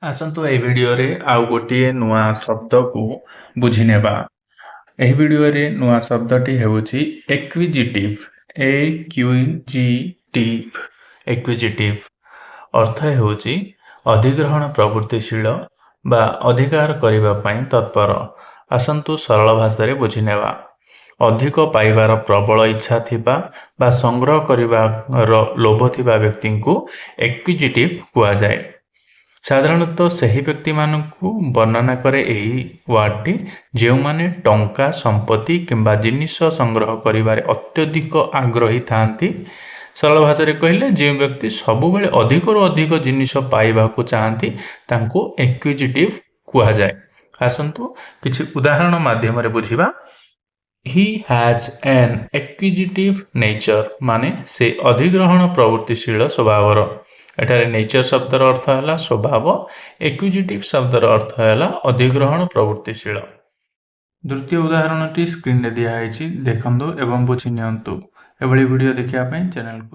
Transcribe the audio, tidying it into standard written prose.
ଆସନ୍ତୁ ଏହି ଭିଡିଓରେ ଆଉ ଗୋଟିଏ ନୂଆ ଶବ୍ଦକୁ ବୁଝିନେବା। ଏହି ଭିଡିଓରେ ନୂଆ ଶବ୍ଦଟି ହେଉଛି ଏକ୍ୱିଜିଟିଭ୍। ଏକ୍ୱିଜିଟିଭ୍ ଏକ୍ୱିଜିଟିଭ୍ ଅର୍ଥ ହେଉଛି ଅଧିଗ୍ରହଣ ପ୍ରବୃତ୍ତିଶୀଳ ବା ଅଧିକାର କରିବା ପାଇଁ ତତ୍ପର। ଆସନ୍ତୁ ସରଳ ଭାଷାରେ ବୁଝିନେବା। ଅଧିକ ପାଇବାର ପ୍ରବଳ ଇଚ୍ଛା ଥିବା ବା ସଂଗ୍ରହ କରିବାର ଲୋଭ ଥିବା ବ୍ୟକ୍ତିଙ୍କୁ ଏକ୍ୱିଜିଟିଭ୍ କୁହାଯାଏ। ସାଧାରଣତଃ ସେହି ବ୍ୟକ୍ତିମାନଙ୍କୁ ବର୍ଣ୍ଣନା କରେ ଏହି ୱାର୍ଡଟି ଯେଉଁମାନେ ଟଙ୍କା, ସମ୍ପତ୍ତି କିମ୍ବା ଜିନିଷ ସଂଗ୍ରହ କରିବାରେ ଅତ୍ୟଧିକ ଆଗ୍ରହୀ ଥାଆନ୍ତି। ସରଳ ଭାଷାରେ କହିଲେ ଯେଉଁ ବ୍ୟକ୍ତି ସବୁବେଳେ ଅଧିକରୁ ଅଧିକ ଜିନିଷ ପାଇବାକୁ ଚାହାନ୍ତି ତାଙ୍କୁ ଏକ୍ୱିଜିଟିଭ୍ କୁହାଯାଏ। ଆସନ୍ତୁ କିଛି ଉଦାହରଣ ମାଧ୍ୟମରେ ବୁଝିବା। ହି ହ୍ୟାଜ୍ ଏନ୍ ଏକ୍ୱିଜିଟିଭ୍ ନେଚର ମାନେ ସେ ଅଧିଗ୍ରହଣ ପ୍ରବୃତ୍ତିଶୀଳ ସ୍ୱଭାବର। ଏଠାରେ ନେଚର ଶବ୍ଦର ଅର୍ଥ ହେଲା ସ୍ୱଭାବ, ଏକ୍ୱିଜିଟିଭ୍ ଶବ୍ଦର ଅର୍ଥ ହେଲା ଅଧିଗ୍ରହଣ ପ୍ରବୃତ୍ତିଶୀଳ। ଦ୍ୱିତୀୟ ଉଦାହରଣଟି ସ୍କ୍ରିନରେ ଦିଆହେଇଛି, ଦେଖନ୍ତୁ ଏବଂ ବୁଝି ନିଅନ୍ତୁ। ଏଭଳି ଭିଡ଼ିଓ ଦେଖିବା ପାଇଁ ଚ୍ୟାନେଲକୁ